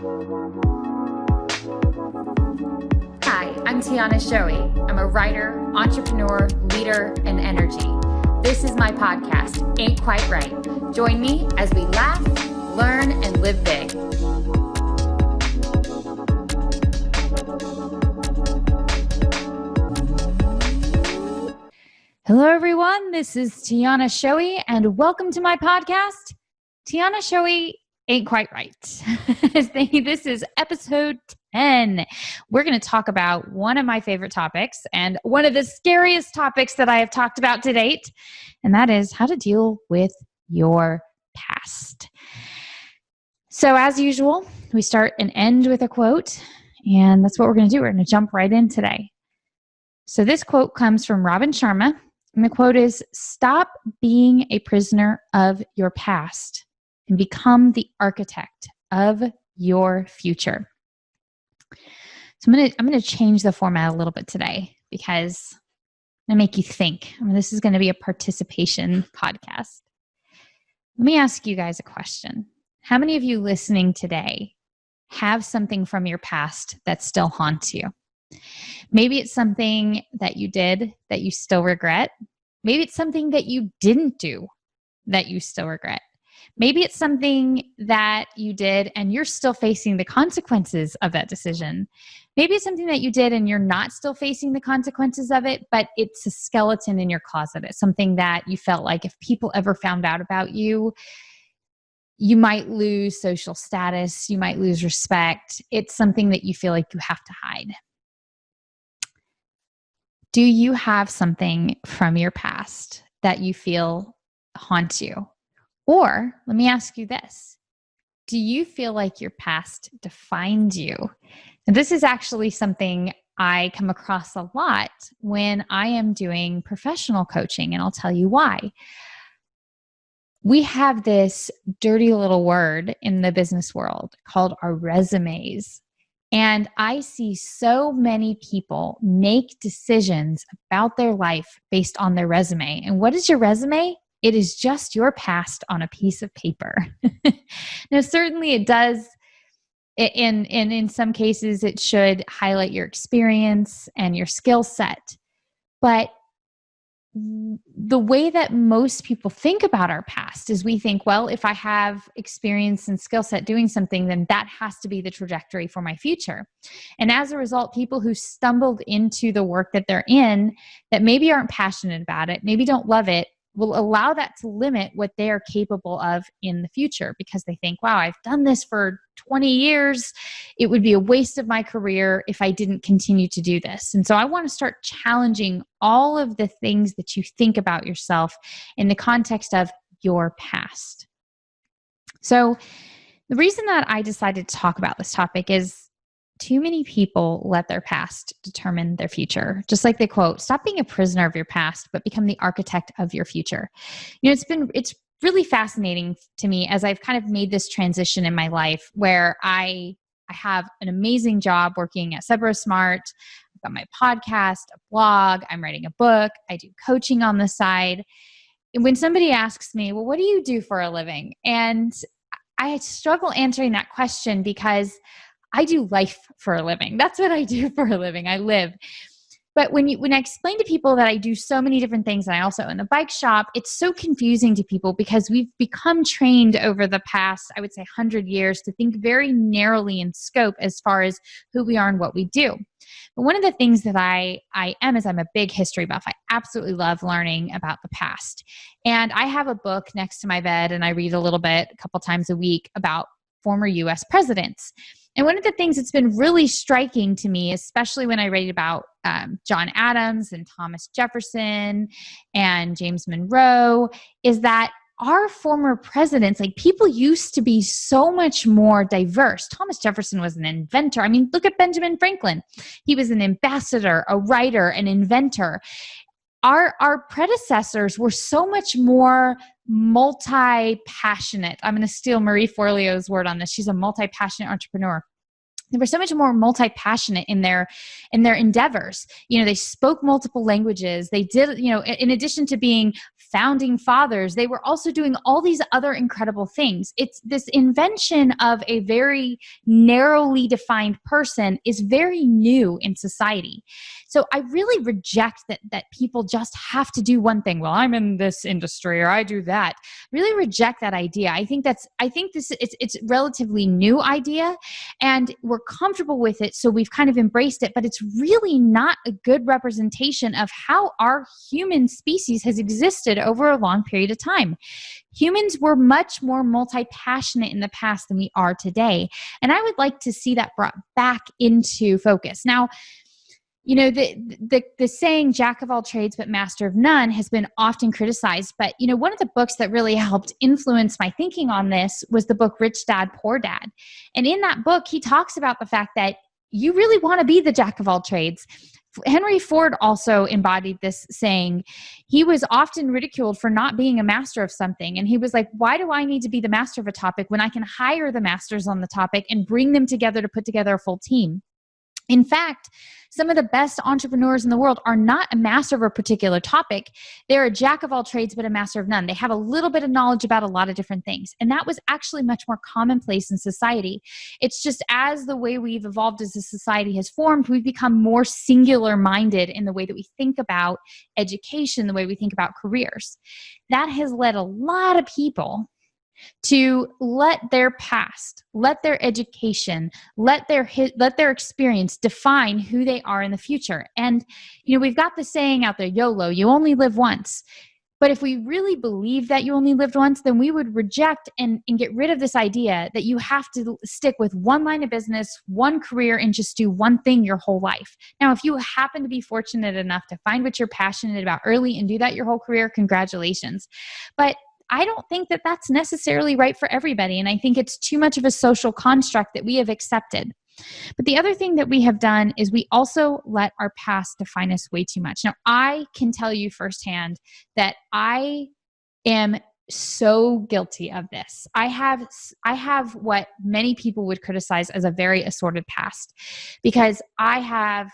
Hi, I'm Tiana Shoei. I'm a writer, entrepreneur, leader, and energy. This is my podcast, Ain't Quite Right. Join me as we laugh, learn, and live big. Hello, everyone. This is Tiana Shoei, and welcome to my podcast, Tiana Shoei Ain't Quite Right. This is episode 10. We're going to talk about one of my favorite topics and one of the scariest topics that I have talked about to date, and that is how to deal with your past. So as usual, we start and end with a quote, and that's what we're going to do. We're going to jump right in today. So this quote comes from Robin Sharma, and the quote is, "Stop being a prisoner of your past and become the architect of your future." So I'm going to change the format a little bit today because I'm going to make you think. This is going to be a participation podcast. Let me ask you guys a question. How many of you listening today have something from your past that still haunts you? Maybe it's something that you did that you still regret. Maybe it's something that you didn't do that you still regret. Maybe it's something that you did and you're still facing the consequences of that decision. Maybe it's something that you did and you're not still facing the consequences of it, but it's a skeleton in your closet. It's something that you felt like if people ever found out about you, you might lose social status, you might lose respect. It's something that you feel like you have to hide. Do you have something from your past that you feel haunts you? Or let me ask you this. Do you feel like your past defined you? And this is actually something I come across a lot when I am doing professional coaching, and I'll tell you why. We have this dirty little word in the business world called our resumes. And I see so many people make decisions about their life based on their resume. And what is your resume? It is just your past on a piece of paper. Now, certainly it does, in some cases, it should highlight your experience and your skill set. But the way that most people think about our past is we think, well, if I have experience and skill set doing something, then that has to be the trajectory for my future. And as a result, people who stumbled into the work that they're in that maybe aren't passionate about it, maybe don't love it, will allow that to limit what they are capable of in the future because they think, wow, I've done this for 20 years. It would be a waste of my career if I didn't continue to do this. And so I want to start challenging all of the things that you think about yourself in the context of your past. So the reason that I decided to talk about this topic is too many people let their past determine their future. Just like the quote, "Stop being a prisoner of your past, but become the architect of your future." It's really fascinating to me as I've kind of made this transition in my life where I have an amazing job working at SubroSmart. I've got my podcast, a blog, I'm writing a book, I do coaching on the side. And when somebody asks me, well, what do you do for a living? And I struggle answering that question because I do life for a living. That's what I do for a living. I live. But when I explain to people that I do so many different things, and I also own a bike shop, it's so confusing to people because we've become trained over the past, I would say 100 years to think very narrowly in scope as far as who we are and what we do. But one of the things that I am is I'm a big history buff. I absolutely love learning about the past. And I have a book next to my bed and I read a little bit a couple times a week about former US presidents. And one of the things that's been really striking to me, especially when I read about John Adams and Thomas Jefferson and James Monroe, is that our former presidents, like people used to be so much more diverse. Thomas Jefferson was an inventor. I mean, look at Benjamin Franklin. He was an ambassador, a writer, an inventor. Our predecessors were so much more multi-passionate. I'm going to steal Marie Forleo's word on this. She's a multi-passionate entrepreneur. They were so much more multi-passionate in their endeavors. They spoke multiple languages. They did, in addition to being founding fathers, they were also doing all these other incredible things. It's this invention of a very narrowly defined person is very new in society. So I really reject that people just have to do one thing. Well, I'm in this industry or I do that. Really reject that idea. I think it's a relatively new idea, and we're comfortable with it, so we've kind of embraced it, but it's really not a good representation of how our human species has existed over a long period of time. Humans were much more multi-passionate in the past than we are today, and I would like to see that brought back into focus. Now, the saying "jack of all trades but master of none" has been often criticized, but one of the books that really helped influence my thinking on this was the book Rich Dad, Poor Dad. And in that book, he talks about the fact that you really want to be the jack of all trades. Henry Ford also embodied this saying. He was often ridiculed for not being a master of something. And he was like, why do I need to be the master of a topic when I can hire the masters on the topic and bring them together to put together a full team? In fact, some of the best entrepreneurs in the world are not a master of a particular topic. They're a jack of all trades, but a master of none. They have a little bit of knowledge about a lot of different things. And that was actually much more commonplace in society. It's just as the way we've evolved as a society has formed, we've become more singular minded in the way that we think about education, the way we think about careers. That has led a lot of people to let their past, let their education, let their experience define who they are in the future. And, we've got the saying out there, YOLO, you only live once. But if we really believe that you only lived once, then we would reject and get rid of this idea that you have to stick with one line of business, one career, and just do one thing your whole life. Now, if you happen to be fortunate enough to find what you're passionate about early and do that your whole career, congratulations. But I don't think that that's necessarily right for everybody. And I think it's too much of a social construct that we have accepted. But the other thing that we have done is we also let our past define us way too much. Now, I can tell you firsthand that I am so guilty of this. I have what many people would criticize as a very assorted past, because I have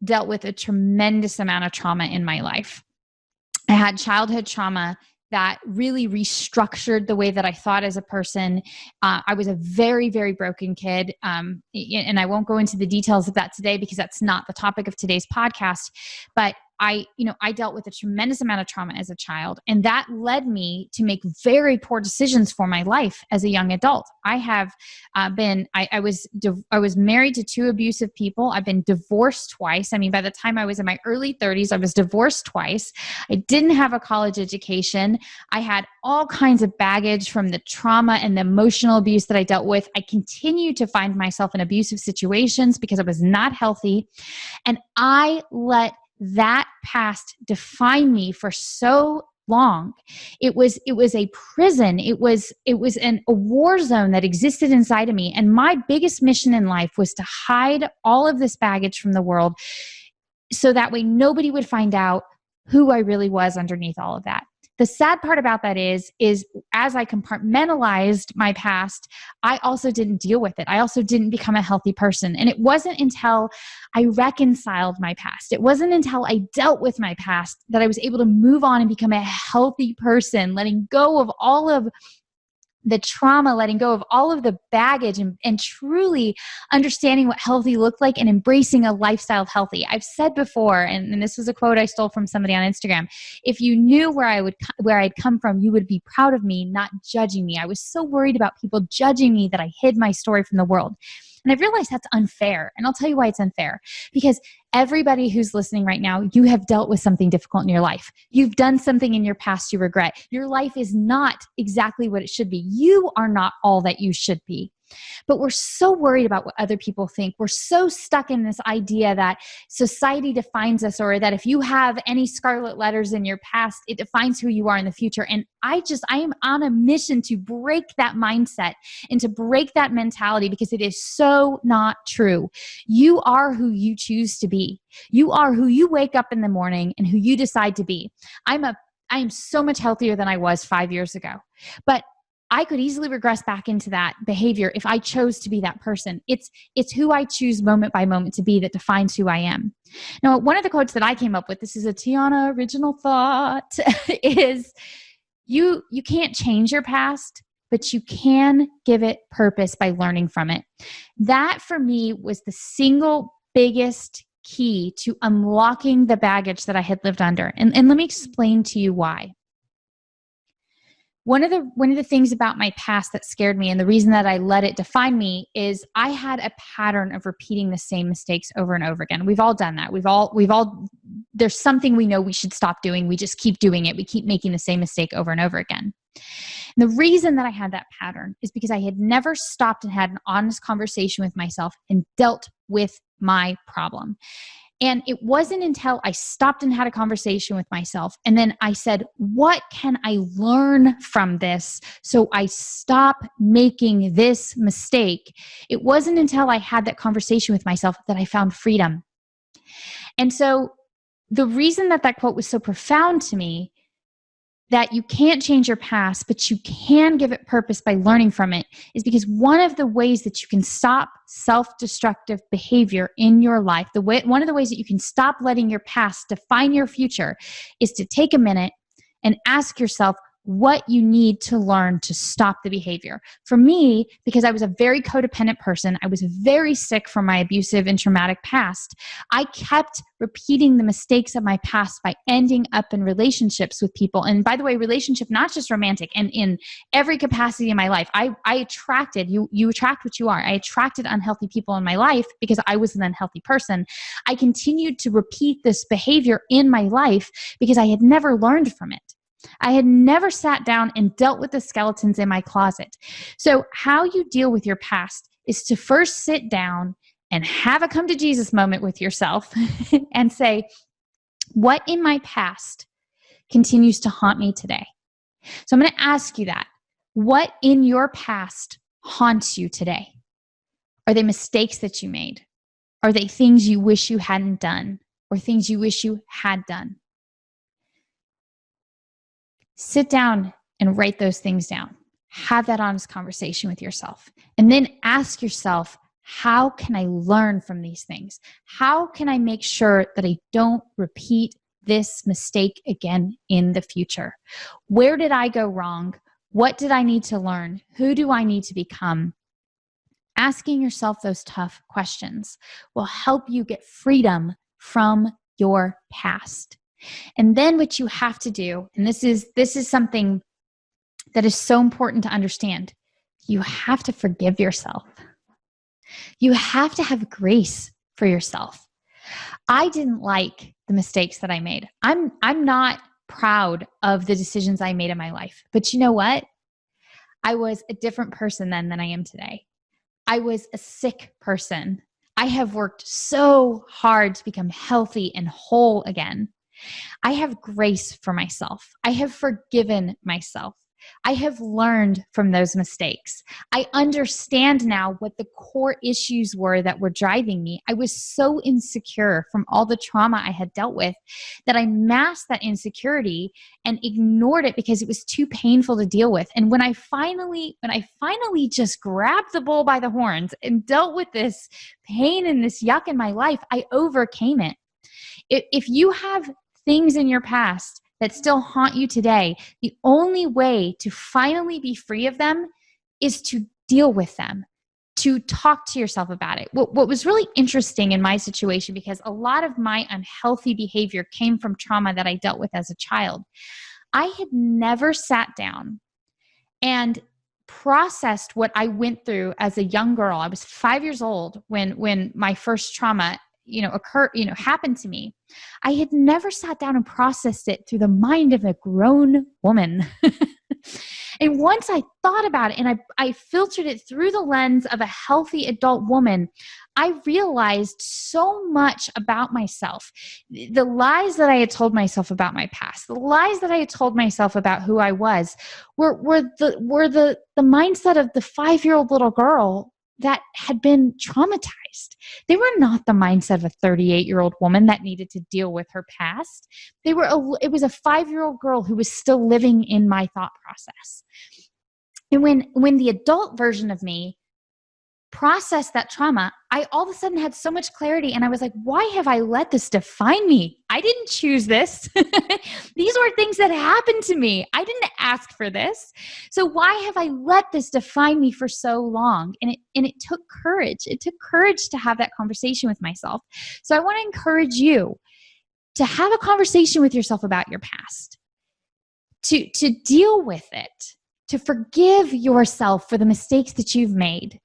dealt with a tremendous amount of trauma in my life. I had childhood trauma that really restructured the way that I thought as a person. I was a very, very broken kid. And I won't go into the details of that today because that's not the topic of today's podcast. But I dealt with a tremendous amount of trauma as a child, and that led me to make very poor decisions for my life as a young adult. I was married to two abusive people. I've been divorced twice. I mean, by the time I was in my early 30s, I was divorced twice. I didn't have a college education. I had all kinds of baggage from the trauma and the emotional abuse that I dealt with. I continued to find myself in abusive situations because I was not healthy. And I let that past define me for so long. It was a prison. It was a war zone that existed inside of me. And my biggest mission in life was to hide all of this baggage from the world, so that way nobody would find out who I really was underneath all of that. The sad part about that is as I compartmentalized my past, I also didn't deal with it. I also didn't become a healthy person. And it wasn't until I reconciled my past, it wasn't until I dealt with my past, that I was able to move on and become a healthy person, letting go of all of the trauma, letting go of all of the baggage, and truly understanding what healthy looked like and embracing a lifestyle of healthy. I've said before, and this was a quote I stole from somebody on Instagram, if you knew where I'd come from, you would be proud of me, not judging me. I was so worried about people judging me that I hid my story from the world. And I've realized that's unfair. And I'll tell you why it's unfair. Because everybody who's listening right now, you have dealt with something difficult in your life. You've done something in your past you regret. Your life is not exactly what it should be. You are not all that you should be. But we're so worried about what other people think. We're so stuck in this idea that society defines us, or that if you have any scarlet letters in your past, it defines who you are in the future. And I am on a mission to break that mindset and to break that mentality, because it is so not true. You are who you choose to be. You are who you wake up in the morning and who you decide to be. I am so much healthier than I was 5 years ago. But I could easily regress back into that behavior if I chose to be that person. It's who I choose moment by moment to be that defines who I am. Now, one of the quotes that I came up with, this is a Tiana original thought, is you can't change your past, but you can give it purpose by learning from it. That for me was the single biggest key to unlocking the baggage that I had lived under. And let me explain to you why. One of the things about my past that scared me, and the reason that I let it define me, is I had a pattern of repeating the same mistakes over and over again. We've all done that. We've all there's something we know we should stop doing. We just keep doing it. We keep making the same mistake over and over again. And the reason that I had that pattern is because I had never stopped and had an honest conversation with myself and dealt with my problem. And it wasn't until I stopped and had a conversation with myself, and then I said, what can I learn from this so I stop making this mistake? It wasn't until I had that conversation with myself that I found freedom. And so the reason that quote was so profound to me, that you can't change your past, but you can give it purpose by learning from it, is because one of the ways that you can stop self-destructive behavior in your life, one of the ways that you can stop letting your past define your future, is to take a minute and ask yourself what you need to learn to stop the behavior. For me, because I was a very codependent person, I was very sick from my abusive and traumatic past, I kept repeating the mistakes of my past by ending up in relationships with people. And by the way, relationship, not just romantic, and in every capacity in my life. I attracted, you attract what you are. I attracted unhealthy people in my life because I was an unhealthy person. I continued to repeat this behavior in my life because I had never learned from it. I had never sat down and dealt with the skeletons in my closet. So how you deal with your past is to first sit down and have a come to Jesus moment with yourself and say, what in my past continues to haunt me today? So I'm going to ask you that. What in your past haunts you today? Are they mistakes that you made? Are they things you wish you hadn't done, or things you wish you had done? Sit down and write those things down. Have that honest conversation with yourself. And then ask yourself, how can I learn from these things? How can I make sure that I don't repeat this mistake again in the future? Where did I go wrong? What did I need to learn? Who do I need to become? Asking yourself those tough questions will help you get freedom from your past. And then what you have to do, and this is something that is so important to understand, you have to forgive yourself. You have to have grace for yourself. I didn't like the mistakes that I made. I'm not proud of the decisions I made in my life. But you know what? I was a different person then than I am today. I was a sick person. I have worked so hard to become healthy and whole again. I have grace for myself. I have forgiven myself. I have learned from those mistakes. I understand now what the core issues were that were driving me. I was so insecure from all the trauma I had dealt with that I masked that insecurity and ignored it because it was too painful to deal with. And when I finally just grabbed the bull by the horns and dealt with this pain and this yuck in my life, I overcame it. If you have things in your past that still haunt you today, the only way to finally be free of them is to deal with them, to talk to yourself about it. What was really interesting in my situation, because a lot of my unhealthy behavior came from trauma that I dealt with as a child, I had never sat down and processed what I went through as a young girl. I was 5 years old when my first trauma happened to me. I had never sat down and processed it through the mind of a grown woman. And once I thought about it and I filtered it through the lens of a healthy adult woman, I realized so much about myself. The lies that I had told myself about my past, the lies that I had told myself about who I was were the mindset of the 5-year-old little girl that had been traumatized. They were not the mindset of a 38-year-old woman that needed to deal with her past. It was a 5-year-old girl who was still living in my thought process. And when the adult version of me processed that trauma, I all of a sudden had so much clarity, and I was like, why have I let this define me? I didn't choose this. These were things that happened to me. I didn't ask for this. So why have I let this define me for so long? And it took courage. It took courage to have that conversation with myself. So I want to encourage you to have a conversation with yourself about your past, to deal with it, to forgive yourself for the mistakes that you've made.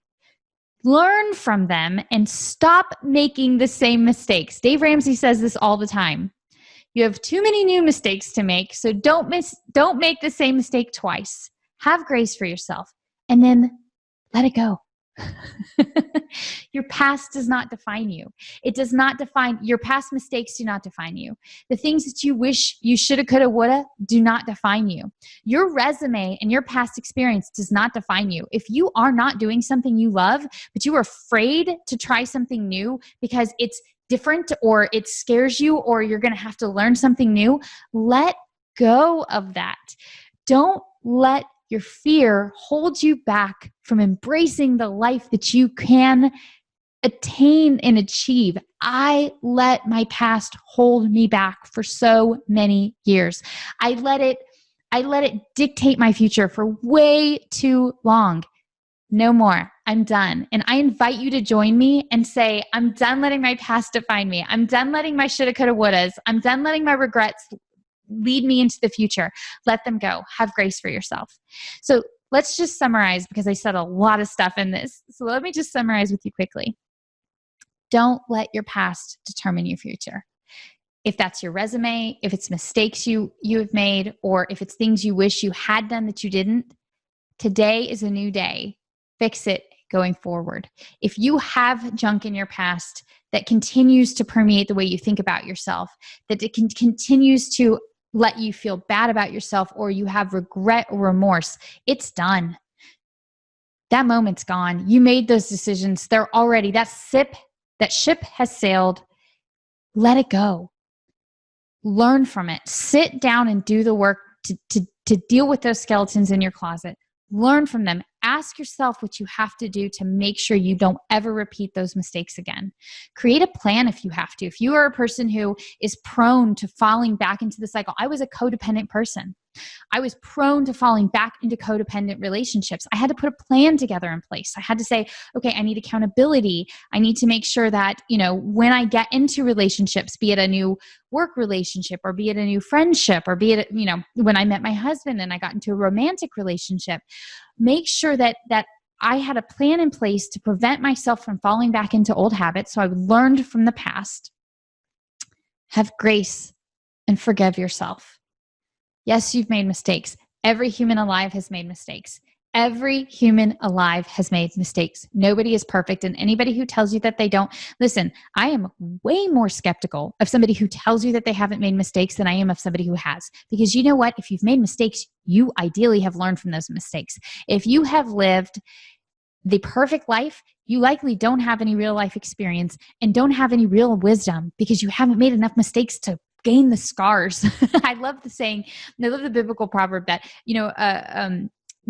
Learn from them and stop making the same mistakes. Dave Ramsey says this all the time. You have too many new mistakes to make, so don't make the same mistake twice. Have grace for yourself and then let it go. Your past does not define you. It does not define your past mistakes. Do not define you. The things that you wish you shoulda, coulda, woulda do not define you. Your resume and your past experience does not define you. If you are not doing something you love, but you are afraid to try something new because it's different or it scares you or you're going to have to learn something new, let go of that. Don't let your fear hold you back from embracing the life that you can attain and achieve. I let my past hold me back for so many years. I let it dictate my future for way too long. No more. I'm done. And I invite you to join me and say, I'm done letting my past define me. I'm done letting my shoulda, coulda, wouldas. I'm done letting my regrets lead me into the future. Let them go. Have grace for yourself. So let's just summarize, because I said a lot of stuff in this. So let me just summarize with you quickly. Don't let your past determine your future. If that's your resume, if it's mistakes you have made, or if it's things you wish you had done that you didn't, today is a new day. Fix it going forward. If you have junk in your past that continues to permeate the way you think about yourself, that it continues to let you feel bad about yourself, or you have regret or remorse, it's done. That moment's gone. You made those decisions. They're already, that ship has sailed. Let it go. Learn from it. Sit down and do the work to deal with those skeletons in your closet. Learn from them. Ask yourself what you have to do to make sure you don't ever repeat those mistakes again. Create a plan if you have to. If you are a person who is prone to falling back into the cycle, I was a codependent person. I was prone to falling back into codependent relationships. I had to put a plan together in place. I had to say, okay, I need accountability. I need to make sure that, when I get into relationships, be it a new work relationship or be it a new friendship or be it, when I met my husband and I got into a romantic relationship, make sure that I had a plan in place to prevent myself from falling back into old habits. So I learned from the past. Have grace and forgive yourself. Yes, you've made mistakes. Every human alive has made mistakes. Every human alive has made mistakes. Nobody is perfect. And anybody who tells you that they don't, listen, I am way more skeptical of somebody who tells you that they haven't made mistakes than I am of somebody who has. Because you know what? If you've made mistakes, you ideally have learned from those mistakes. If you have lived the perfect life, you likely don't have any real life experience and don't have any real wisdom because you haven't made enough mistakes to gain the scars. I love the saying, I love the biblical proverb that,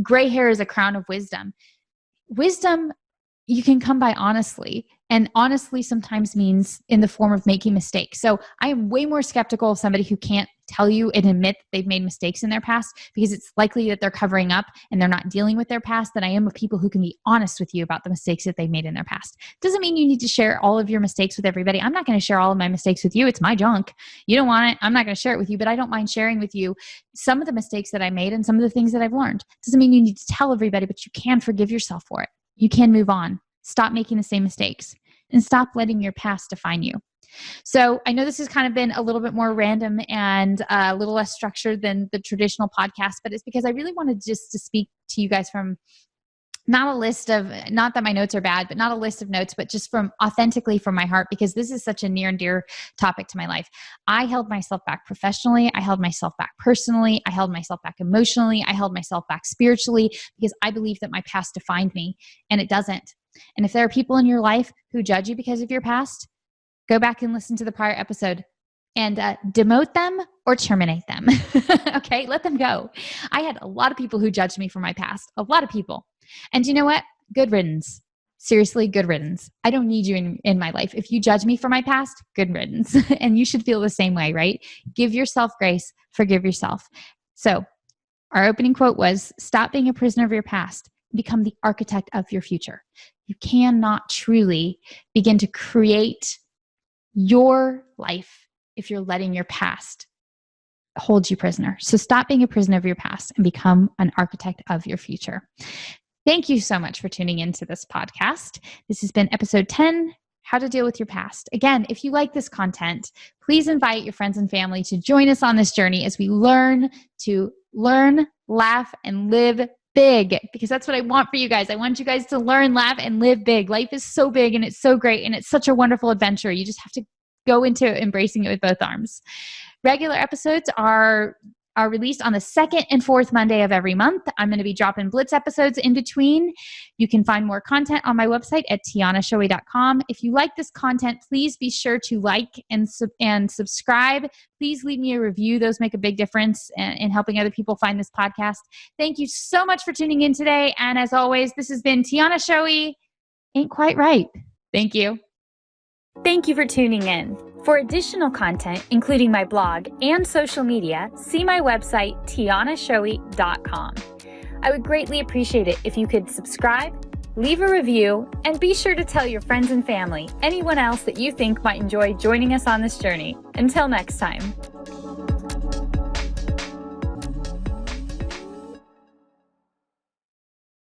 gray hair is a crown of wisdom. Wisdom you can come by honestly, and honestly sometimes means in the form of making mistakes. So I am way more skeptical of somebody who can't tell you and admit they've made mistakes in their past, because it's likely that they're covering up and they're not dealing with their past, than I am of people who can be honest with you about the mistakes that they've made in their past. Doesn't mean you need to share all of your mistakes with everybody. I'm not going to share all of my mistakes with you. It's my junk. You don't want it. I'm not going to share it with you, but I don't mind sharing with you some of the mistakes that I made and some of the things that I've learned. Doesn't mean you need to tell everybody, but you can forgive yourself for it. You can move on. Stop making the same mistakes and stop letting your past define you. So I know this has kind of been a little bit more random and a little less structured than the traditional podcast, but it's because I really wanted just to speak to you guys from not that my notes are bad, but not a list of notes, but just from authentically from my heart, because this is such a near and dear topic to my life. I held myself back professionally. I held myself back personally. I held myself back emotionally. I held myself back spiritually because I believe that my past defined me, and it doesn't. And if there are people in your life who judge you because of your past, go back and listen to the prior episode. and demote them or terminate them. Okay, let them go. I had a lot of people who judged me for my past, a lot of people. And you know what? Good riddance. Seriously, good riddance. I don't need you in my life. If you judge me for my past, good riddance. And you should feel the same way, right? Give yourself grace, forgive yourself. So our opening quote was, stop being a prisoner of your past, become the architect of your future. You cannot truly begin to create your life if you're letting your past hold you prisoner. So stop being a prisoner of your past and become an architect of your future. Thank you so much for tuning into this podcast. This has been episode 10, How to Deal with Your Past. Again, if you like this content, please invite your friends and family to join us on this journey as we learn, laugh, and live big, because that's what I want for you guys. I want you guys to learn, laugh, and live big. Life is so big and it's so great and it's such a wonderful adventure. You just have to go into embracing it with both arms. Regular episodes are released on the second and fourth Monday of every month. I'm going to be dropping Blitz episodes in between. You can find more content on my website at tianashoei.com. If you like this content, please be sure to like and subscribe. Please leave me a review. Those make a big difference in helping other people find this podcast. Thank you so much for tuning in today. And as always, this has been Tiana Shoei. Ain't quite right. Thank you. Thank you for tuning in. For additional content, including my blog and social media, see my website, tianashoei.com. I would greatly appreciate it if you could subscribe, leave a review, and be sure to tell your friends and family, anyone else that you think might enjoy joining us on this journey. Until next time.